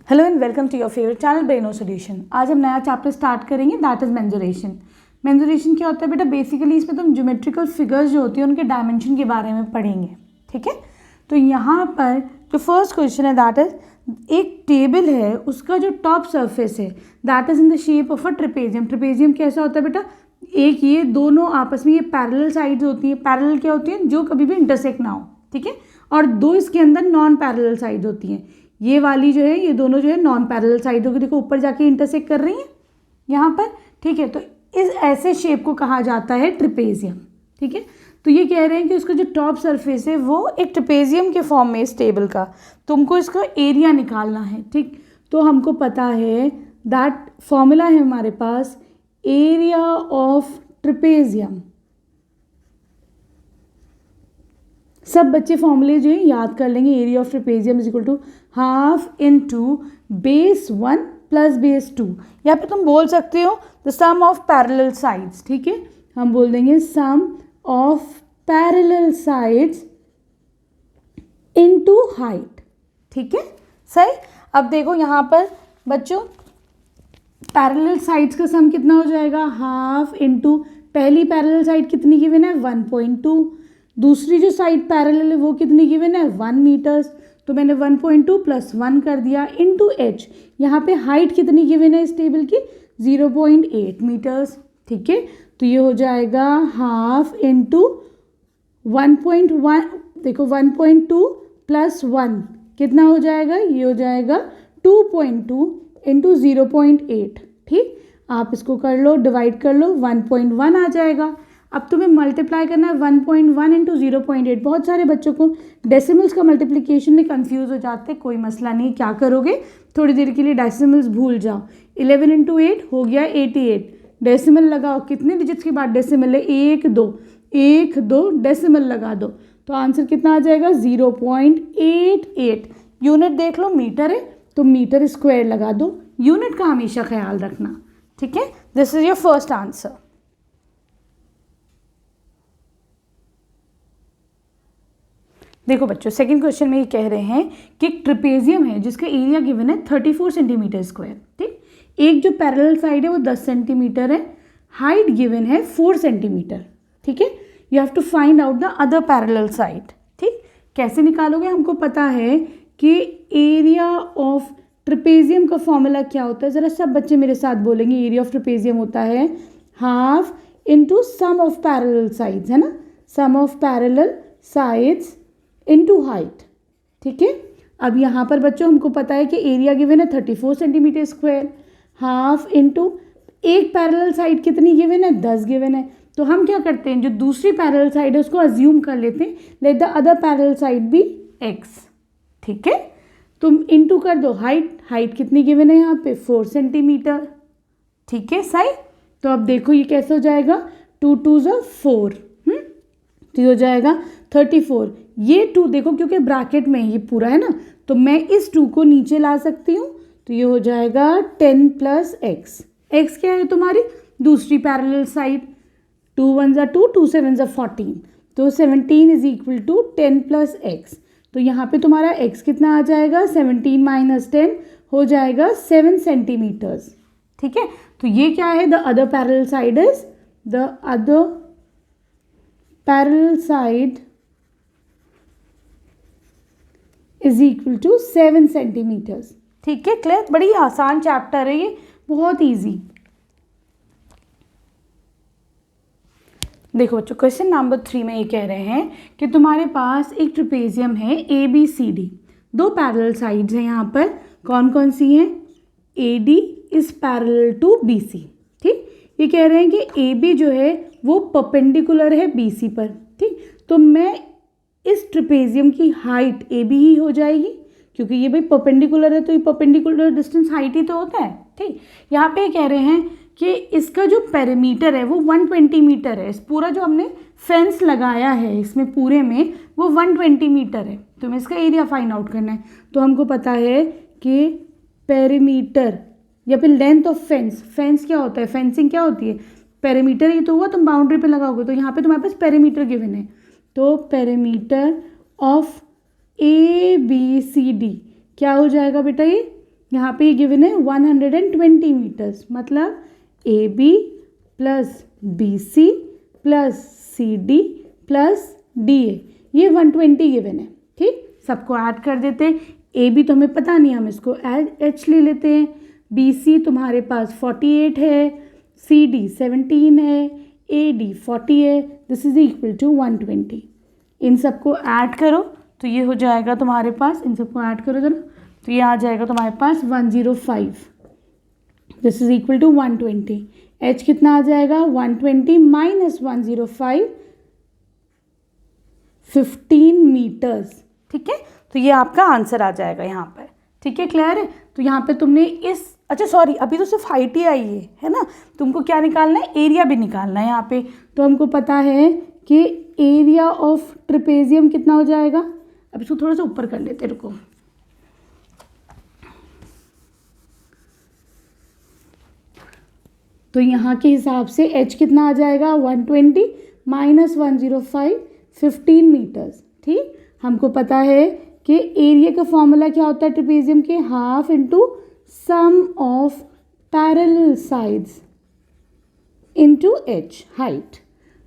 Hello and welcome to your favourite channel Braino solution. आज हम नया चैप्टर स्टार्ट करेंगे, दैट इज मेंसुरेशन। मेंसुरेशन क्या होता है बेटा? बेसिकली इसमें तुम ज्योमेट्रिकल फिगर्स जो होती है उनके डायमेंशन के बारे में पढ़ेंगे। ठीक है, तो यहाँ पर जो फर्स्ट क्वेश्चन है दैट इज एक टेबल है, उसका जो टॉप सरफेस है that is in the shape of a trapezium. Trapezium कैसा होता है बेटा? एक ये दोनों आपस में ये पैरेलल साइड्स होती हैं। पैरेलल क्या होती हैं? जो कभी भी इंटरसेक्ट ना हो। ठीक है, और दो इसके अंदर नॉन पैरेलल साइड्स होती हैं। ये वाली जो है, ये दोनों जो है नॉन पैरेलल साइड होगी। देखो ऊपर जाके इंटरसेक्ट कर रही हैं यहाँ पर। ठीक है, तो इस ऐसे शेप को कहा जाता है ट्रेपेजियम। ठीक है, तो ये कह रहे हैं कि उसका जो टॉप सरफेस है वो एक ट्रेपेजियम के फॉर्म में, इस टेबल का तुमको इसका एरिया निकालना है। ठीक, तो हमको पता है दैट फॉर्मूला है हमारे पास, एरिया ऑफ ट्रेपेजियम। सब बच्चे फॉर्मूले जो है याद कर लेंगे। Area of trapezium is equal to half into base 1 plus base 2। यहाँ पे तुम बोल सकते हो the sum of parallel sides. ठीक है, हम बोल देंगे sum of parallel sides into height. ठीक है, सही। अब देखो यहाँ पर बच्चों, पैरेलल साइड्स का सम कितना हो जाएगा? हाफ इनटू पहली पैरेलल साइड कितनी गिवन है? 1.2। दूसरी जो साइड पैरेलल है वो कितनी गिवन है? 1 मीटर्स। तो मैंने 1.2 प्लस 1 कर दिया इनटू h। यहाँ पे हाइट कितनी गिवन है इस टेबल की? 0.8 मीटर्स। ठीक है, तो ये हो जाएगा हाफ इनटू 1.1। देखो 1.2 प्लस 1 कितना हो जाएगा? ये हो जाएगा 2.2 इंटू 0.8। ठीक, आप इसको कर लो, डिवाइड कर लो, 1.1 आ जाएगा। अब तुम्हें मल्टीप्लाई करना है 1.1 इंटू 0.8। बहुत सारे बच्चों को डेसिमल्स का मल्टीप्लिकेशन में कंफ्यूज हो जाते हैं। कोई मसला नहीं, क्या करोगे, थोड़ी देर के लिए डेसिमल्स भूल जाओ। 11 इंटू 8 हो गया 88। डेसिमल लगाओ, कितने डिजिट्स के बाद डेसिमल है? 1 2 1 2 डेसिमल लगा दो, तो आंसर कितना आ जाएगा? 0.88। यूनिट देख लो, मीटर है तो मीटर स्क्वायर लगा दो। यूनिट का हमेशा ख्याल रखना। ठीक है, this is your first answer. देखो बच्चों, सेकंड क्वेश्चन में ये कह रहे हैं कि एक ट्रेपेजियम है जिसका एरिया गिवन है 34 सेंटीमीटर स्क्वायर। ठीक, एक जो पैरेलल साइड है वो 10 सेंटीमीटर है, हाइट गिवन है 4 सेंटीमीटर। ठीक है, you have to find out the other parallel side. ठीक, कैसे निकालोगे? हमको पता है कि एरिया ऑफ ट्रेपेजियम का फॉर्मूला क्या होता है। ज़रा सब बच्चे मेरे साथ बोलेंगे। एरिया ऑफ ट्रेपेजियम होता है half into sum of parallel sides, है ना, sum of parallel sides into height. ठीक है, अब यहाँ पर बच्चों हमको पता है कि एरिया गिवन है 34 सेंटीमीटर स्क्वायर, हाफ इनटू एक पैरेलल साइड कितनी गिवन है? 10 गिवन है। तो हम क्या करते हैं, जो दूसरी पैरेलल साइड है उसको अज्यूम कर लेते हैं, let the other parallel side be x। ठीक है, तुम इनटू कर दो हाइट कितनी गिवन है यहाँ पे? 4 सेंटीमीटर। ठीक है, सही। तो अब देखो ये कैसे हो जाएगा? 2 2 ज़ा 4, तो ये हो जाएगा 34। ये 2 देखो क्योंकि ब्रैकेट में ये पूरा है ना, तो मैं इस 2 को नीचे ला सकती हूँ, तो ये हो जाएगा 10 प्लस x। x क्या है तुम्हारी? दूसरी पैरेलल साइड। 2 1 ज़ा 2, 2 7 ज़ा 14, तो 17 is equal to 10 plus x। तो यहाँ पे तुम्हारा x कितना आ जाएगा? 17 माइनस 10 हो जाएगा 7 सेंटीमीटर्स। ठीक है, तो ये क्या है? The other parallel side is, the other parallel side is equal to 7 centimetres. ठीक है, क्लियर? बड़ी आसान चैप्टर है ये, बहुत इजी। देखो बच्चों, क्वेश्चन नंबर 3 में ये कह रहे हैं कि तुम्हारे पास एक ट्रेपेजियम है ABCD, दो पैरेलल साइड्स हैं यहाँ पर। कौन कौन सी हैं? AD is parallel to BC। ठीक, ये कह रहे हैं कि AB जो है वो परपेंडिकुलर है BC पर। ठीक, तो मैं इस ट्रेपेजियम की हाइट AB ही हो जाएगी, क्योंकि ये भाई परपेंडिकुलर है, तो ये परपेंडिकुलर डिस्टेंस हाइट ही तो होता है। ठीक, यहाँ पे कह रहे हैं कि इसका जो पेरीमीटर है वो 120 मीटर है। इस पूरा जो हमने फेंस लगाया है इसमें पूरे में वो 120 मीटर है। तो हमें इसका एरिया फाइंड आउट करना है। तो हमको पता है कि पेरीमीटर या फिर लेंथ ऑफ फेंस क्या होता है? फेंसिंग क्या होती है? पेरीमीटर ही तो हुआ, तुम बाउंड्री पे लगाओगे, तो यहाँ पे तुम्हारे पास पेरीमीटर गिवन है। तो पेरीमीटर ऑफ ABCD क्या हो जाएगा बेटा? ये यहाँ पे गिवन है 120 मीटर्स, मतलब AB plus BC plus CD plus DA, ये 120 गिवन है। ठीक, सबको ऐड कर देते हैं। AB तो हमें पता नहीं, हम इसको H ले लेते हैं। BC तुम्हारे पास 48 है, CD 17 है, AD 40 है, दिस इज इक्वल टू 120। इन सबको ऐड करो तो ये हो जाएगा तुम्हारे पास, इन सबको ऐड करो जरा, तो ये आ जाएगा तुम्हारे पास 105, this is equal to 120। H कितना आ जाएगा, 120 माइनस 105, 15 मीटर्स। ठीक है, तो ये आपका आंसर आ जाएगा यहाँ पर। ठीक है, क्लियर है। तो यहाँ पे तुमने इस, अच्छा सॉरी, अभी तो सिर्फ हाइट ही आई है ना, तुमको क्या निकालना है, एरिया भी निकालना है यहाँ पे। तो हमको पता है कि एरिया ऑफ ट्रेपेजियम कितना हो जाएगा। अब इसको थोड़ा सा ऊपर कर लेते, रुको। तो यहाँ के हिसाब से H कितना आ जाएगा, 120 माइनस 105, 15 मीटर्स। ठीक, हमको पता है कि एरिया का फॉर्मूला क्या होता है ट्रेपेजियम के, half into sum of parallel sides into H, height.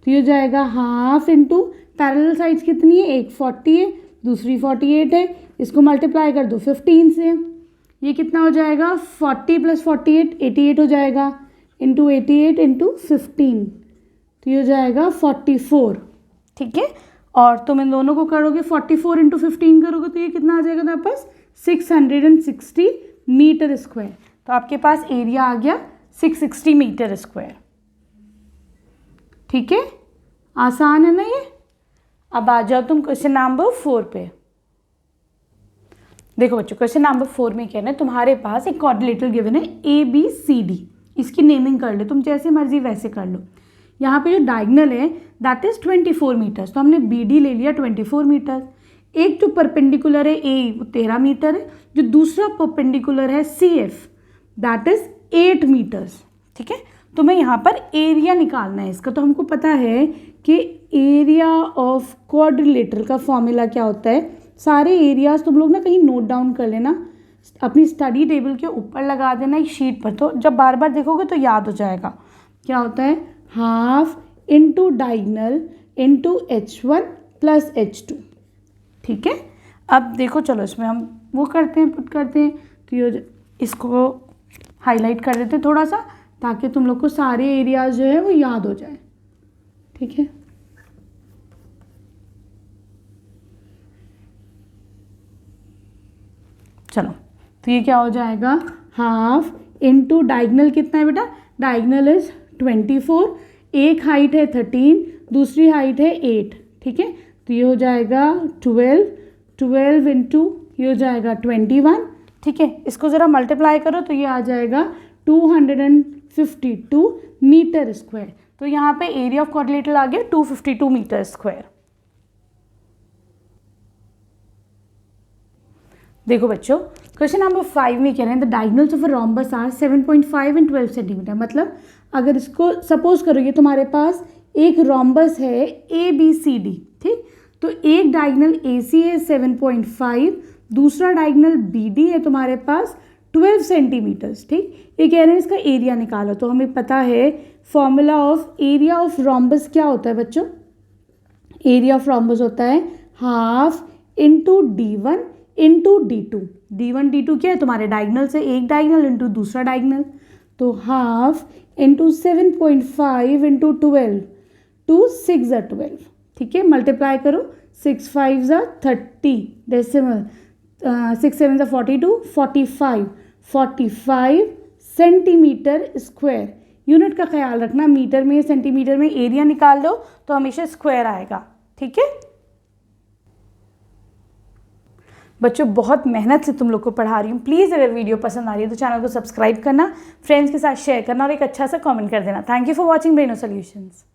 तो ये हो जाएगा हाफ इंटू पैरेलल साइड्स कितनी है, एक 40 है, दूसरी 48 है, इसको मल्टीप्लाई कर दो 15 से, ये कितना हो जाएगा, 40 प्लस 48 88 हो जाएगा, इंटू 88 इंटू 15, तो ये हो जाएगा 44। ठीक है, और तुम इन दोनों को करोगे 44 इंटू 15 करोगे तो ये कितना आ जाएगा तुम्हारे पास, 660 मीटर स्क्वायर। तो आपके पास एरिया आ गया 660 मीटर स्क्वायर। ठीक है, आसान है ना ये। अब आ जाओ तुम क्वेश्चन नंबर 4 पे। देखो बच्चों, क्वेश्चन नंबर 4 में क्या है, तुम्हारे पास एक क्वाड्रिलेटरल गिवन है ABCD, इसकी नेमिंग कर ले तुम, जैसे मर्जी वैसे कर लो। यहाँ पे जो डायगनल है दैट इज 24 मीटर्स, तो हमने BD ले लिया 24 मीटर। एक जो परपेंडिकुलर है A वो 13 मीटर है, जो दूसरा परपेंडिकुलर है CF दैट इज 8 मीटर्स। ठीक है, तुम्हें यहाँ पर एरिया निकालना है इसका। तो हमको पता है कि एरिया ऑफ क्वाड्रिलेटरल का फॉर्मूला क्या होता है। सारे एरियाज तुम लोग ना कहीं नोट डाउन कर लेना, अपनी स्टडी टेबल के ऊपर लगा देना एक शीट पर, तो जब बार बार देखोगे तो याद हो जाएगा। क्या होता है, half into diagonal into H1 plus H2। ठीक है, अब देखो चलो इसमें हम वो करते हैं, पुट करते हैं, तो ये इसको हाईलाइट कर देते हैं थोड़ा सा, ताकि तुम लोग को सारे एरियाज जो है वो याद हो जाए। ठीक है, चलो, तो ये क्या हो जाएगा, हाफ इंटू डायगनल कितना है बेटा, डायगनल इज 24, एक हाइट है 13, दूसरी हाइट है 8। ठीक है, तो ये हो जाएगा 12 इंटू ये हो जाएगा 21। ठीक है, इसको ज़रा मल्टीप्लाई करो तो ये आ जाएगा 252 मीटर स्क्वायर। तो यहाँ पे एरिया ऑफ क्वाड्रिलेटरल आ गया 252 मीटर स्क्वायर। देखो बच्चों, क्वेश्चन नंबर 5 में कह रहे हैं the diagonals of a rhombus are 7.5 and 12 centimetre. मतलब अगर इसको सपोज करो ये तुम्हारे पास एक रोम्बस है ABCD, ठीक, तो एक डायगोनल AC है 7.5, दूसरा डायगोनल BD है तुम्हारे पास 12 सेंटीमीटर्स। ठीक, ये कह रहे हैं इसका एरिया निकालो। तो हमें पता है formula of area of rhombus क्या होता है बच्चों, एरिया ऑफ रोम्बस होता है half into D1 into D2। D1 D2 क्या है, तुम्हारे डायगोनल से एक डायगोनल इंटू दूसरा डायगोनल, तो हाफ इंटू 7.5 इंटू 12, 2 6 ज़ा 12। ठीक है, मल्टीप्लाई करो, 6 5 ज़ा 30 डेसिमल, 6 7 ज़ा 42, 45 सेंटीमीटर स्क्वायर। यूनिट का ख्याल रखना, मीटर में सेंटीमीटर में एरिया निकाल दो तो हमेशा स्क्वायर आएगा। ठीक है बच्चों, बहुत मेहनत से तुम लोग को पढ़ा रही हूँ। प्लीज़ अगर वीडियो पसंद आ रही है तो चैनल को सब्सक्राइब करना, फ्रेंड्स के साथ शेयर करना और एक अच्छा सा कमेंट कर देना। Thank you for watching Braino solutions.